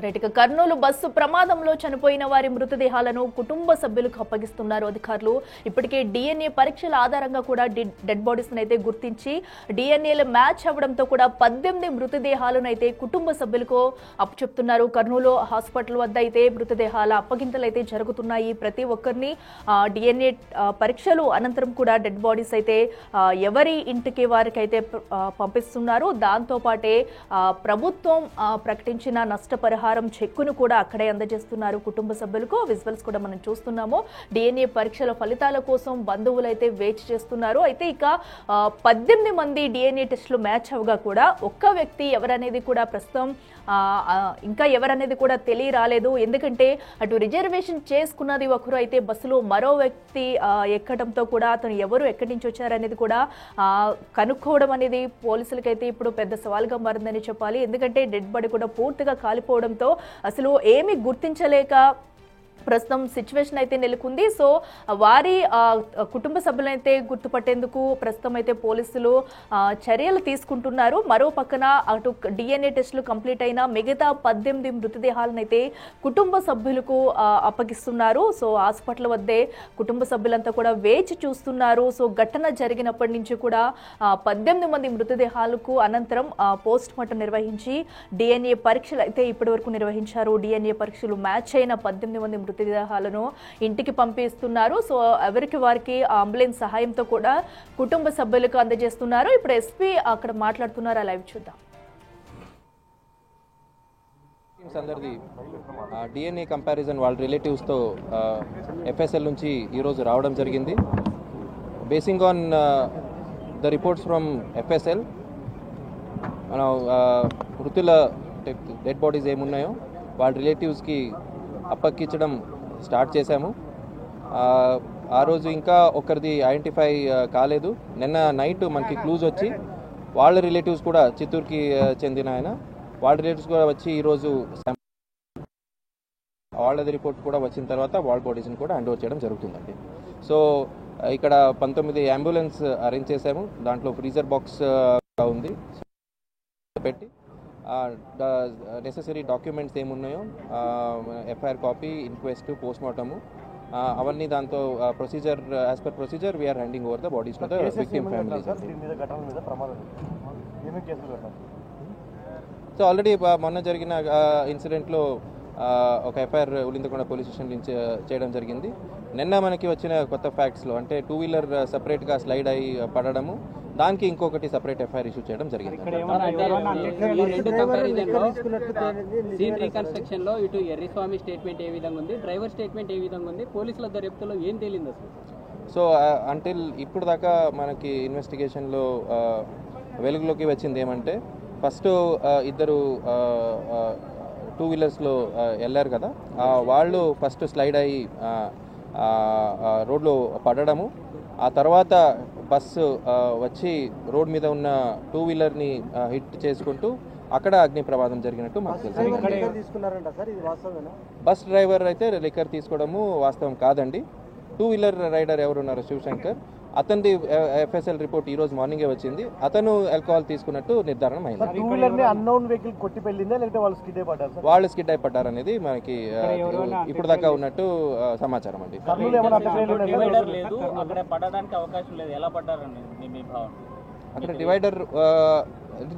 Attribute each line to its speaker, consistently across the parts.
Speaker 1: Right Kurnool bus ప్రమాదంలో చనిపోయిన వారి మృతదేహాలను కుటుంబ సభ్యులకు అప్పగిస్తున్నారు అధికారులు. ఇప్పటికే డిఎన్ఏ పరీక్షల ఆధారంగా కూడా డెడ్ బాడీస్ అయితే గుర్తించి డిఎన్ఏలు మ్యాచ్ అవ్వడంతో కూడా 18 మృతదేహాలను అయితే కుటుంబ సభ్యులకు అప్పచెప్తున్నారు. కర్నూలు హాస్పిటల్ వద్ద అయితే మృతదేహాల అప్పగింతలు అయితే జరుగుతున్నాయి. ప్రతి ఒక్కరిని డిఎన్ఏ పరీక్షలు అనంతరం కూడా డెడ్ బాడీస్ అయితే ఎవరి ఇంటికి వారికి అయితే పంపిస్తున్నారు. దాంతో పాటే ప్రభుత్వం ప్రకటించిన నష్టపరిహారం చెక్కును కూడా అక్కడే అందజేస్తున్నారు కుటుంబ సభ్యులకు. విజువల్స్ కూడా మనం చూస్తున్నాము. డిఎన్ఏ పరీక్షల ఫలితాల కోసం బంధువులు అయితే వేచి చేస్తున్నారు. అయితే ఇక 18 మంది డిఎన్ఏ టెస్టులు మ్యాచ్ అవగా కూడా ఒక్క వ్యక్తి ఎవరనేది కూడా ప్రస్తుతం ఇంకా ఎవరనేది కూడా తెలియరాలేదు. ఎందుకంటే అటు రిజర్వేషన్ చేసుకున్నది ఒకరు అయితే బస్సులో మరో వ్యక్తి ఎక్కడంతో కూడా అతను ఎవరు ఎక్కడి నుంచి వచ్చారనేది కూడా కనుక్కోవడం అనేది పోలీసులకైతే ఇప్పుడు పెద్ద సవాల్గా మారిందని చెప్పాలి. ఎందుకంటే డెడ్ బాడీ కూడా పూర్తిగా కాలిపోవడంతో అసలు ఏమీ గుర్తించలేక ప్రస్తుతం సిచ్యువేషన్ అయితే నెలకొంది. సో వారి కుటుంబ సభ్యులైతే గుర్తుపట్టేందుకు ప్రస్తుతం అయితే పోలీసులు చర్యలు తీసుకుంటున్నారు. మరో పక్కన అటు డిఎన్ఏ టెస్టులు కంప్లీట్ అయిన మిగతా 18 మృతదేహాలను అయితే కుటుంబ సభ్యులకు అప్పగిస్తున్నారు. సో హాస్పిటల్ వద్దే కుటుంబ సభ్యులంతా కూడా వేచి చూస్తున్నారు. సో ఘటన జరిగినప్పటి నుంచి కూడా 18 మంది మృతదేహాలకు అనంతరం పోస్ట్ మార్టం నిర్వహించి డిఎన్ఏ పరీక్షలు అయితే ఇప్పటి వరకు నిర్వహించారు. డిఎన్ఏ పరీక్షలు మ్యాచ్ అయిన 18 మంది మృతదేహాలను ఇంటికి పంపిస్తున్నారు. సో ఎవరికి వారికి అంబులెన్స్ సహాయంతో కూడా కుటుంబ సభ్యులకు అందజేస్తున్నారు. ఇప్పుడు ఎస్పీ అక్కడ మాట్లాడుతున్నారు. లైవ్ చూద్దాం.
Speaker 2: అందరిది డిఎన్ఏ కంపారిజన్ వాళ్ళ రిలేటివ్స్తో ఎఫ్ఎస్ఎల్ నుంచి ఈరోజు రావడం జరిగింది. Basing on the reports from FSL మనం మృతుల డెడ్ బాడీస్ ఏమున్నాయో వాళ్ళ రిలేటివ్స్కి అప్పగించడం స్టార్ట్ చేశాము. ఆ రోజు ఇంకా ఒకరిది ఐడెంటిఫై కాలేదు. నిన్న నైట్ మనకి క్లూజ్ వచ్చి వాళ్ళ రిలేటివ్స్ కూడా చిత్తూరుకి చెందిన ఆయన వాళ్ళ రిలేటివ్స్ కూడా వచ్చి ఈరోజు వాళ్ళది రిపోర్ట్ కూడా వచ్చిన తర్వాత వాళ్ళ బాడీస్ని కూడా హ్యాండ్ ఓవర్ చేయడం జరుగుతుందండి. సో ఇక్కడ 19 అంబులెన్స్ అరేంజ్ చేశాము. దాంట్లో ఫ్రీజర్ బాక్స్ ఉంది పెట్టి నెసెసరీ డాక్యుమెంట్స్ ఏమున్నాయో FIR copy, inquest, post mortem అవన్నీ దాంతో procedure as per procedure we are handing over the bodies to the victim families. So already మొన్న జరిగిన ఇన్సిడెంట్లో ఒక ఎఫ్ఐఆర్ ఉలిందకొండ పోలీస్ స్టేషన్ నుంచి చేయడం జరిగింది. నిన్న మనకి వచ్చిన కొత్త ఫ్యాక్ట్స్లో అంటే 2 వీలర్ సపరేట్గా స్లైడ్ అయ్యి పడడము, దానికి ఇంకొకటి సపరేట్ ఎఫ్ఐఆర్ ఇష్యూ చేయడం జరిగింది.
Speaker 3: సీన్ రీకన్స్ట్రక్షన్ లో ఇటు ఎర్రిస్వామి స్టేట్మెంట్ ఏ విధంగా ఉంది, డ్రైవర్ స్టేట్మెంట్ ఏ విధంగా ఉంది, పోలీసుల దర్యాప్తులో ఏం తేలింది అసలు?
Speaker 2: సో అంటిల్ ఇప్పుడు దాకా మనకి ఇన్వెస్టిగేషన్లో వెలుగులోకి వచ్చింది ఏమంటే ఫస్ట్ ఇద్దరు 2 వీలర్స్లో వెళ్ళారు కదా, వాళ్ళు ఫస్ట్ స్లైడ్ అయ్యి రోడ్లో పడడము, ఆ తర్వాత బస్సు వచ్చి రోడ్ మీద ఉన్న 2 వీలర్ని హిట్ చేసుకుంటూ అక్కడ అగ్ని ప్రమాదం జరిగినట్టు మాకు తెలుసు. బస్ డ్రైవర్ అయితే లిక్కర్ తీసుకోవడము వాస్తవం కాదండి. 2 వీలర్ రైడర్ ఎవరున్నారు శివశంకర్, అతనిది ఎఫ్ఎస్ఎల్ రిపోర్ట్ ఈ రోజు మార్నింగే వచ్చింది. అతను ఆల్కహాల్ తీసుకున్నట్టు నిర్ధారణ అయింది. వాళ్ళు స్కిడ్ అయి పడ్డారు అనేది మనకి ఇప్పుడు దాకా ఉన్నట్టు సమాచారం అండి. అక్కడ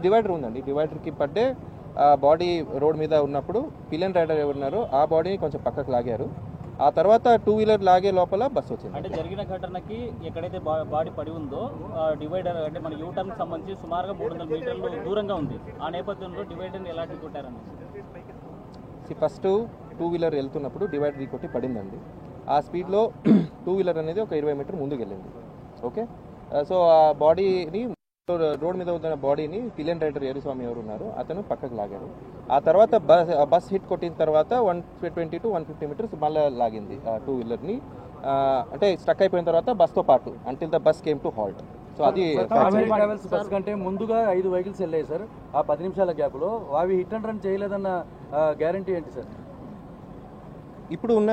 Speaker 2: డివైడర్ ఉందండి. డివైడర్కి పడ్డే బాడీ రోడ్ మీద ఉన్నప్పుడు పిలియన్ రైడర్ ఎవరున్నారో ఆ బాడీని కొంచెం పక్కకు లాగారు. ఆ తర్వాత 2 వీలర్ లాగే లోపల బస్సు వచ్చింది.
Speaker 3: అంటే జరిగిన ఘటనకి ఎక్కడైతే బాడీ పడి ఉందో డివైడర్ అంటే మన యూటర్న్ సంబంధించి సుమారుగా 300 మీటర్లు దూరంగా ఉంది. ఆ నేపథ్యంలో డివైడర్ని ఎలాంటి కొట్టారని
Speaker 2: ఫస్ట్ 2 వీలర్ వెళ్తున్నప్పుడు డివైడర్ కొట్టి పడిందండి. ఆ స్పీడ్లో 2 వీలర్ అనేది ఒక 20 మీటర్ ముందుకు వెళ్ళింది. ఓకే, సో ఆ బాడీని రోడ్ మీద ఉన్న బాడీని పిలియన్ రైడర్ ఎర్రిస్వామి ఎవరు ఉన్నారు అతను పక్కకు లాగారు. ఆ తర్వాత బస్ హిట్ కొట్టిన తర్వాత 120 to 150 మీటర్స్ మళ్ళీ లాగింది 2 వీలర్ని. అంటే స్టక్ అయిపోయిన తర్వాత బస్తో పాటు until the bus came to halt. So అది
Speaker 4: బస్ కంటే ముందుగా 5 వెహికల్స్ వెళ్ళాయి సార్. ఆ 10 నిమిషాల గ్యాప్లో అవి హిట్ అండ్ రన్ చేయలేదన్న గ్యారంటీ ఏంటి సార్?
Speaker 2: ఇప్పుడు ఉన్న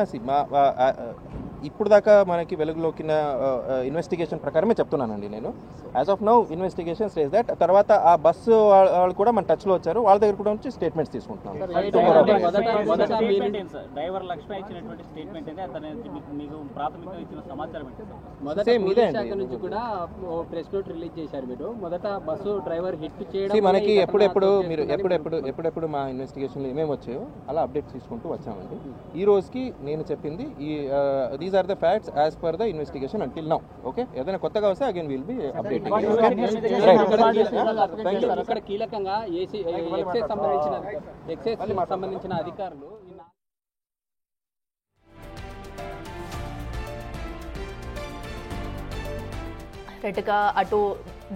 Speaker 2: ఇప్పుడు దాకా మనకి వెలుగులోకిన ఇన్వెస్టిగేషన్ ప్రకారమే చెప్తున్నానండి నేను. As of now investigation says that. తర్వాత ఆ బస్సు వాళ్ళు కూడా మన టచ్లో వచ్చారు, వాళ్ళ దగ్గర కూడా నుంచి స్టేట్మెంట్స్ తీసుకుంటున్నాం.
Speaker 3: డ్రైవర్ లక్ష్మి ఇచ్చినటువంటి స్టేట్మెంట్ మీకు ప్రాథమికంగా ఇచ్చిన సమాచారం
Speaker 5: నుంచి కూడా ప్రెస్ నోట్ రిలీజ్ చేశారు మీరు. మొదట బస్సు డ్రైవర్ హిట్ చేయడం
Speaker 2: మనకి ఎప్పుడెప్పుడు మా ఇన్వెస్టిగేషన్లో ఏమేమి వచ్చాయో అలా అప్డేట్ తీసుకుంటూ వచ్చామండి. ఈ రోజుకి నేను చెప్పింది these are the facts as per the investigation until now. Okay, ఏదైనా కొత్తగా వస్తే అగైన్ విల్ బి అప్డేటింగ్.
Speaker 5: ఇక్కడ కీలకంగా ఎక్సైజ్ సంబంధించిన అధికారులు
Speaker 1: రైట్గా అటు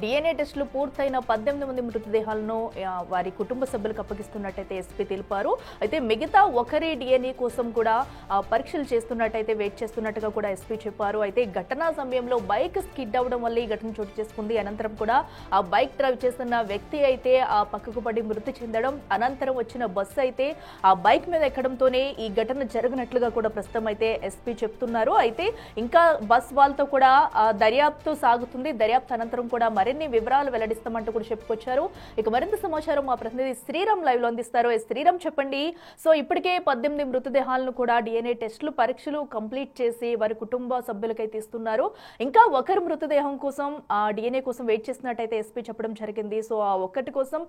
Speaker 1: డిఎన్ఏ టెస్టులు పూర్తయిన 18 మంది మృతదేహాలను వారి కుటుంబ సభ్యులకు అప్పగిస్తున్నట్టయితే ఎస్పీ తెలిపారు. అయితే మిగతా ఒకరి డిఎన్ఏ కోసం కూడా పరీక్షలు చేస్తున్నట్టయితే వెయిట్ చేస్తున్నట్టుగా కూడా ఎస్పీ చెప్పారు. అయితే ఘటనా సమయంలో బైక్ స్కిడ్ అవ్వడం వల్ల ఈ ఘటన చోటు చేసుకుంది. అనంతరం కూడా ఆ బైక్ డ్రైవ్ చేస్తున్న వ్యక్తి అయితే ఆ పక్కకు పడి మృతి చెందడం, అనంతరం వచ్చిన బస్సు అయితే ఆ బైక్ మీద ఎక్కడంతోనే ఈ ఘటన జరిగినట్లుగా కూడా ప్రస్తుతం అయితే ఎస్పీ చెప్తున్నారు. అయితే ఇంకా బస్ వాళ్ళతో కూడా దర్యాప్తు సాగుతుంది. దర్యాప్తు అనంతరం కూడా మరిన్ని వివరాలు వెల్లడిస్తామంటూ కూడా చెప్పుకొచ్చారు. ఇక మరింత సమాచారం మా ప్రతినిధి శ్రీరామ్ లైవ్ లో అందిస్తారు. శ్రీరామ్, చెప్పండి. సో ఇప్పటికే 18 మృతదేహాలను కూడా డిఎన్ఏ టెస్టులు పరీక్షలు కంప్లీట్ చేసి వారి కుటుంబ సభ్యులకైతే ఇస్తున్నారు. ఇంకా ఒకరి మృతదేహం కోసం డిఎన్ఏ కోసం వెయిట్ చేసినట్టయితే ఎస్పీ చెప్పడం జరిగింది. సో ఆ ఒక్కటి కోసం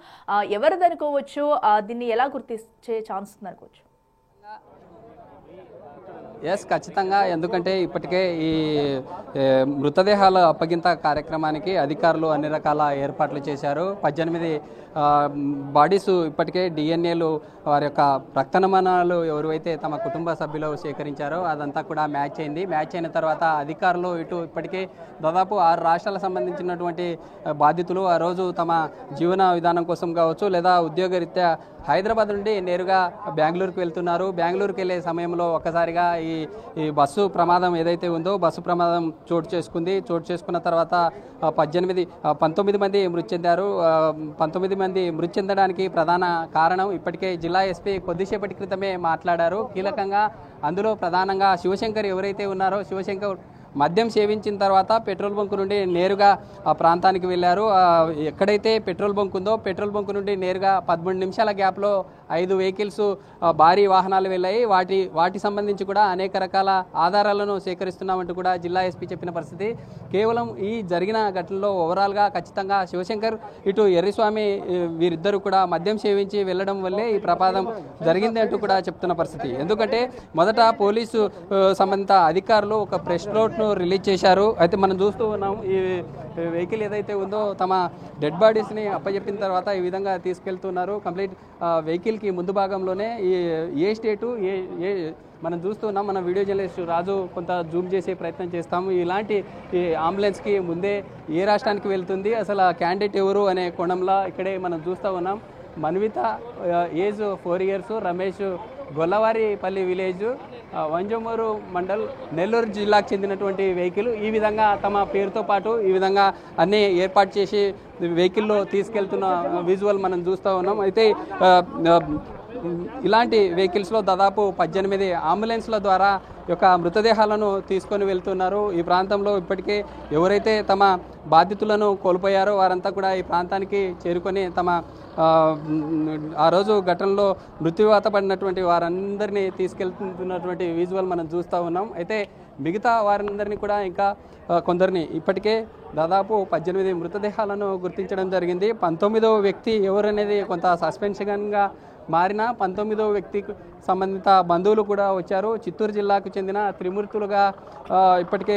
Speaker 1: ఎవరిదనుకోవచ్చు, దీన్ని ఎలా గుర్తించే ఛాన్స్ ఉందనుకోవచ్చు?
Speaker 5: ఎస్, ఖచ్చితంగా. ఎందుకంటే ఇప్పటికే ఈ మృతదేహాల అప్పగింత కార్యక్రమానికి అధికారులు అన్ని రకాల ఏర్పాట్లు చేశారు. 18 బాడీస్ ఇప్పటికే డిఎన్ఏలు వారి యొక్క రక్త నమూనాలు ఎవరైతే తమ కుటుంబ సభ్యులు సేకరించారో అదంతా కూడా మ్యాచ్ అయింది. మ్యాచ్ అయిన తర్వాత అధికారులు ఇప్పటికే దాదాపు 6 రాష్ట్రాలకు సంబంధించినటువంటి బాధితులు ఆ రోజు తమ జీవన విధానం కోసం కావచ్చు లేదా ఉద్యోగరీత్యా హైదరాబాద్ నుండి నేరుగా బెంగళూరుకు వెళ్తున్నారు. బెంగళూరుకు వెళ్ళే సమయంలో ఒక్కసారిగా ఈ బస్సు ప్రమాదం ఏదైతే ఉందో బస్సు ప్రమాదం చోటు చేసుకున్న తర్వాత 19 మంది మృతి చెందారు. 19 మంది మృతి చెందడానికి ప్రధాన కారణం ఇప్పటికే జిల్లా ఎస్పీ కొద్దిసేపటి క్రితమే మాట్లాడారు. కీలకంగా అందులో ప్రధానంగా శివశంకర్ ఎవరైతే ఉన్నారో శివశంకర్ మద్యం సేవించిన తర్వాత పెట్రోల్ బంక్ నుండి నేరుగా ఆ ప్రాంతానికి వెళ్ళారు. ఎక్కడైతే పెట్రోల్ బంక్ ఉందో పెట్రోల్ బంక్ నుండి నేరుగా 13 నిమిషాల గ్యాప్లో 5 వెహికల్స్ భారీ వాహనాలు వెళ్ళాయి. వాటి సంబంధించి కూడా అనేక రకాల ఆధారాలను సేకరిస్తున్నామంటూ కూడా జిల్లా ఎస్పీ చెప్పిన పరిస్థితి. కేవలం ఈ జరిగిన ఘటనలో ఓవరాల్గా ఖచ్చితంగా శివశంకర్ ఇటు ఎర్రిస్వామి వీరిద్దరూ కూడా మద్యం సేవించి వెళ్ళడం వల్లే ఈ ప్రమాదం జరిగింది అంటూ కూడా చెప్తున్న పరిస్థితి. ఎందుకంటే మొదట పోలీసు సంబంధిత అధికారులు ఒక ప్రెస్ నోట్ రిలీజ్ చేశారు. అయితే మనం చూస్తూ ఉన్నాం ఈ వెహికల్ ఏదైతే ఉందో తమ డెడ్ బాడీస్ని అప్పచెప్పిన తర్వాత ఈ విధంగా తీసుకెళ్తున్నారు. కంప్లీట్ వెహికల్కి ముందు భాగంలోనే ఏ స్టేటు మనం చూస్తున్నాం. మన వీడియో జర్నలిస్ట్ రాజు కొంత జూమ్ చేసే ప్రయత్నం చేస్తాము. ఇలాంటి ఈ అంబులెన్స్కి ముందే ఏ రాష్ట్రానికి వెళ్తుంది, అసలు ఆ క్యాండిడేట్ ఎవరు అనే కోణంలో ఇక్కడే మనం చూస్తూ ఉన్నాం. Manvitha age 4 years, Ramesh Gollavaripalli village, Vanjamuru mandal, Nellore జిల్లాకు చెందినటువంటి వెహికల్. ఈ విధంగా తమ పేరుతో పాటు ఈ విధంగా అన్నీ ఏర్పాటు చేసి వెహికల్లో తీసుకెళ్తున్న విజువల్ మనం చూస్తూ ఉన్నాం. అయితే ఇలాంటి వెహికల్స్లో దాదాపు 18 అంబులెన్స్ల ద్వారా యొక్క మృతదేహాలను తీసుకొని వెళ్తున్నారు. ఈ ప్రాంతంలో ఇప్పటికే ఎవరైతే తమ బాధితులను కోల్పోయారో వారంతా కూడా ఈ ప్రాంతానికి చేరుకొని తమ ఆ రోజు ఘటనలో మృత్యువాత పడినటువంటి వారందరినీ తీసుకెళ్తున్నటువంటి విజువల్ మనం చూస్తూ ఉన్నాం. అయితే మిగతా వారందరినీ కూడా ఇంకా కొందరిని ఇప్పటికే దాదాపు 18 మృతదేహాలను గుర్తించడం జరిగింది. 19వ వ్యక్తి ఎవరనేది కొంత సస్పెన్షన్గా మారిన 19వ వ్యక్తికి సంబంధిత బంధువులు కూడా వచ్చారు. చిత్తూరు జిల్లాకు చెందిన త్రిమూర్తులుగా ఇప్పటికే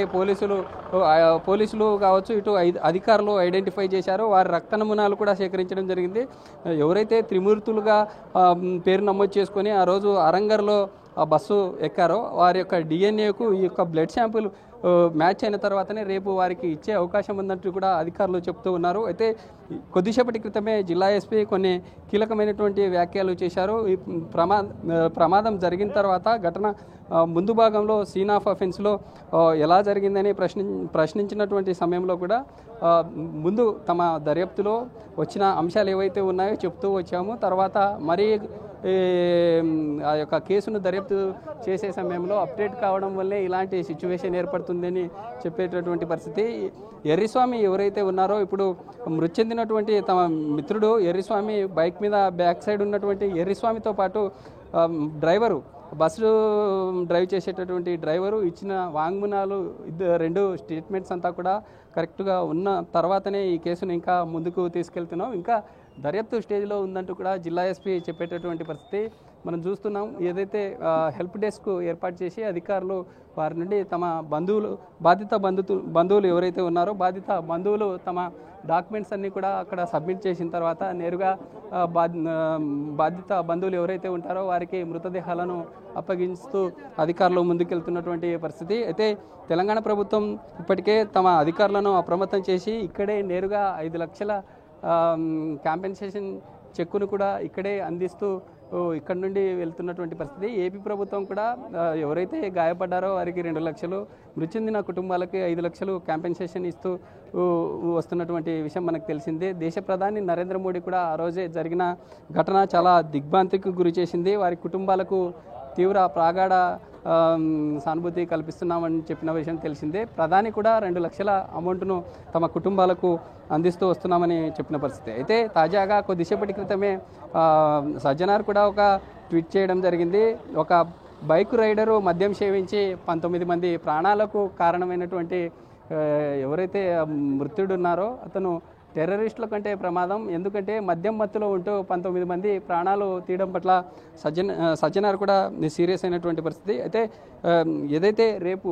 Speaker 5: పోలీసులు కావచ్చు ఇటు అధికారులు ఐడెంటిఫై చేశారు. వారి రక్త నమూనాలు కూడా సేకరించడం జరిగింది. ఎవరైతే త్రిమూర్తులుగా పేరు నమోదు చేసుకొని ఆ రోజు అరంగర్లో బస్సు ఎక్కారో వారి యొక్క డిఎన్ఏకు ఈ యొక్క బ్లడ్ శాంపుల్ మ్యాచ్ అయిన తర్వాతనే రేపు వారికి ఇచ్చే అవకాశం ఉందంటూ కూడా అధికారులు చెప్తూ ఉన్నారు. అయితే కొద్దిసేపటి క్రితమే జిల్లా ఎస్పీ కొన్ని కీలకమైనటువంటి వ్యాఖ్యలు చేశారు. ఈ ప్రమాదం జరిగిన తర్వాత ఘటన ముందు భాగంలో సీన్ ఆఫ్ అఫెన్స్లో ఎలా జరిగిందని ప్రశ్నించినటువంటి సమయంలో కూడా ముందు తమ దర్యాప్తులో వచ్చిన అంశాలు ఏవైతే ఉన్నాయో చెప్తూ వచ్చాము. తర్వాత మరీ ఆ యొక్క కేసును దర్యాప్తు చేసే సమయంలో అప్డేట్ కావడం వల్లే ఇలాంటి సిచ్యువేషన్ ఏర్పడుతుందని చెప్పేటటువంటి పరిస్థితి. ఎర్రిస్వామి ఎవరైతే ఉన్నారో ఇప్పుడు మృతి చెందినటువంటి తమ మిత్రుడు ఎర్రిస్వామి బైక్ మీద బ్యాక్ సైడ్ ఉన్నటువంటి ఎర్రిస్వామితో పాటు డ్రైవరు బస్సు డ్రైవ్ చేసేటటువంటి డ్రైవరు ఇచ్చిన వాంగ్మూలాలు రెండు స్టేట్మెంట్స్ అంతా కూడా కరెక్ట్గా ఉన్న తర్వాతనే ఈ కేసును ఇంకా ముందుకు తీసుకెళ్తున్నాం. ఇంకా దర్యాప్తు స్టేజ్లో ఉందంటూ కూడా జిల్లా ఎస్పీ చెప్పేటటువంటి పరిస్థితి మనం చూస్తున్నాం. ఏదైతే హెల్ప్ డెస్క్ ఏర్పాటు చేసి అధికారులు వారి నుండి తమ బంధువులు ఎవరైతే ఉన్నారో బాధిత బంధువులు తమ డాక్యుమెంట్స్ అన్నీ కూడా అక్కడ సబ్మిట్ చేసిన తర్వాత నేరుగా బాధిత బంధువులు ఎవరైతే ఉంటారో వారికి మృతదేహాలను అప్పగిస్తూ అధికారులు ముందుకెళ్తున్నటువంటి పరిస్థితి. అయితే తెలంగాణ ప్రభుత్వం ఇప్పటికే తమ అధికారులను అప్రమత్తం చేసి ఇక్కడే నేరుగా 5 లక్షల కాంపెన్సేషన్ చెక్కును కూడా ఇక్కడే అందిస్తూ ఇక్కడ నుండి వెళ్తున్నటువంటి పరిస్థితి. ఏపీ ప్రభుత్వం కూడా ఎవరైతే గాయపడ్డారో వారికి 2 లక్షలు, మృతి చెందిన కుటుంబాలకి 5 లక్షలు కాంపెన్సేషన్ ఇస్తూ వస్తున్నటువంటి విషయం మనకు తెలిసిందే. దేశ ప్రధాని నరేంద్ర మోడీ కూడా ఆ రోజే జరిగిన ఘటన చాలా దిగ్భ్రాంతికి గురి చేసింది. వారి కుటుంబాలకు తీవ్ర ప్రాగాఢ సానుభూతి కల్పిస్తున్నామని చెప్పిన విషయం తెలిసిందే. ప్రధాని కూడా 2 లక్షల అమౌంట్ను తమ కుటుంబాలకు అందిస్తూ వస్తున్నామని చెప్పిన పరిస్థితి. అయితే తాజాగా కొద్దిసేపటి క్రితమే సజ్జనార్ కూడా ఒక ట్వీట్ చేయడం జరిగింది. ఒక బైక్ రైడరు మద్యం సేవించి 19 మంది ప్రాణాలకు కారణమైనటువంటి ఎవరైతే మృతుడున్నారో అతను టెర్రరిస్టుల కంటే ప్రమాదం. ఎందుకంటే మద్యం మత్తులో ఉంటూ 19 మంది ప్రాణాలు తీయడం పట్ల సజ్జనార్ కూడా సీరియస్ అయినటువంటి పరిస్థితి. అయితే ఏదైతే రేపు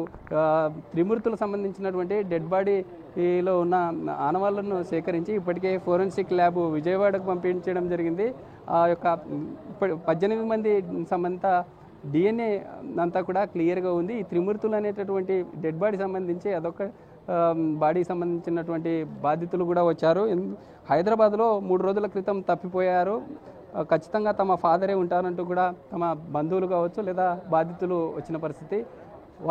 Speaker 5: త్రిమూర్తులకు సంబంధించినటువంటి డెడ్ బాడీలో ఉన్న ఆనవాళ్లను సేకరించి ఇప్పటికే ఫోరెన్సిక్ ల్యాబ్ విజయవాడకు పంపించడం జరిగింది. ఆ యొక్క 18 మంది సంబంధిత DNA అంతా కూడా క్లియర్గా ఉంది. ఈ త్రిమూర్తులు అనేటటువంటి డెడ్ బాడీ సంబంధించి అదొక బాడీకి సంబంధించినటువంటి బాధితులు కూడా వచ్చారు. హైదరాబాద్లో 3 రోజుల క్రితం తప్పిపోయారు. ఖచ్చితంగా తమ ఫాదరే ఉంటారంటూ కూడా తమ బంధువులు కావచ్చు లేదా బాధితులు వచ్చిన పరిస్థితి.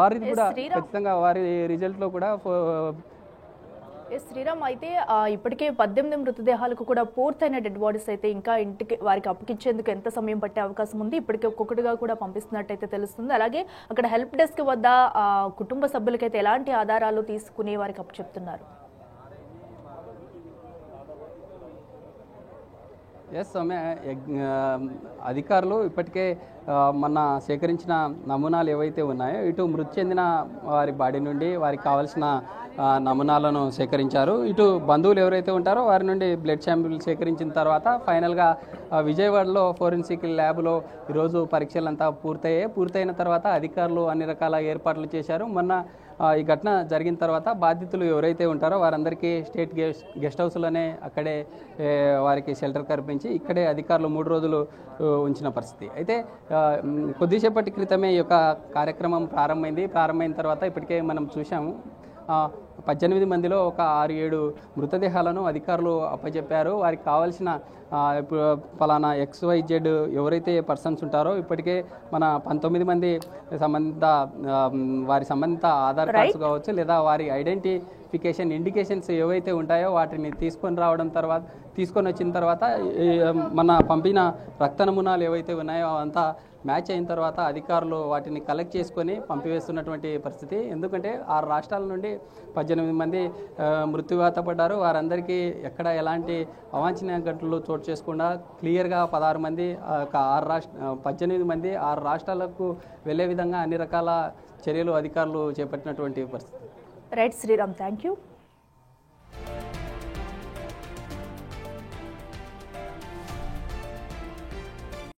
Speaker 5: వారిది కూడా ఖచ్చితంగా వారి రిజల్ట్లో కూడా
Speaker 1: శ్రీరామ్ అయితే ఇప్పటికే 18 మృతదేహాలకు కూడా పూర్తయిన డెడ్ బాడీస్ అయితే ఇంకా ఇంటికి వారికి అప్పగించేందుకు ఎంత సమయం పట్టే అవకాశం ఉంది? ఇప్పటికే ఒక్కొక్కటిగా కూడా పంపిస్తున్నట్టయితే తెలుస్తుంది. అలాగే అక్కడ హెల్ప్ డెస్క్ వద్ద కుటుంబ సభ్యులకైతే ఎలాంటి ఆధారాలు తీసుకుని వారికి అప్పచెప్తున్నారు?
Speaker 5: అధికారులు ఇప్పటికే మొన్న సేకరించిన నమూనాలు ఏవైతే ఉన్నాయో ఇటు మృతి చెందిన వారి బాడీ నుండి వారికి కావాల్సిన నమూనాలను సేకరించారు. ఇటు బంధువులు ఎవరైతే ఉంటారో వారి నుండి బ్లడ్ శాంపిల్ సేకరించిన తర్వాత ఫైనల్గా విజయవాడలో ఫోరెన్సిక్ ల్యాబ్లో ఈరోజు పరీక్షలంతా పూర్తయిన తర్వాత అధికారులు అన్ని రకాల ఏర్పాట్లు చేశారు. మొన్న ఈ ఘటన జరిగిన తర్వాత బాధితులు ఎవరైతే ఉంటారో వారందరికీ స్టేట్ గెస్ట్ హౌస్లోనే అక్కడే వారికి షెల్టర్ కల్పించి ఇక్కడే అధికారులు 3 రోజులు ఉంచిన పరిస్థితి. అయితే కొద్దిసేపటి క్రితమే ఈ యొక్క కార్యక్రమం ప్రారంభమైన తర్వాత ఇప్పటికే మనం చూసాము 18 మందిలో ఒక 6-7 మృతదేహాలను అధికారులు అప్పచెప్పారు. వారికి కావాల్సిన ఫలానా XYZ ఎవరైతే పర్సన్స్ ఉంటారో ఇప్పటికే మన 19 మంది వారి సంబంధిత ఆధార్ కార్డ్స్ కావచ్చు లేదా వారి ఐడెంటిఫికేషన్ ఇండికేషన్స్ ఏవైతే ఉంటాయో వాటిని తీసుకొని వచ్చిన తర్వాత మన పంపిన రక్త నమూనాలు ఏవైతే ఉన్నాయో అవంతా మ్యాచ్ అయిన తర్వాత అధికారులు వాటిని కలెక్ట్ చేసుకొని పంపివేస్తున్నటువంటి పరిస్థితి. ఎందుకంటే 6 రాష్ట్రాల నుండి 18 మంది మృత్యువాత పడ్డారు. వారందరికీ ఎక్కడ ఎలాంటి అవాంఛనీయ ఘటనలు చోటు చేసుకుండా క్లియర్గా 16 మంది 18 మంది 6 రాష్ట్రాలకు వెళ్ళే విధంగా అన్ని రకాల చర్యలు అధికారులు చేపట్టినటువంటి పరిస్థితి.
Speaker 1: Right Sriram, thank you.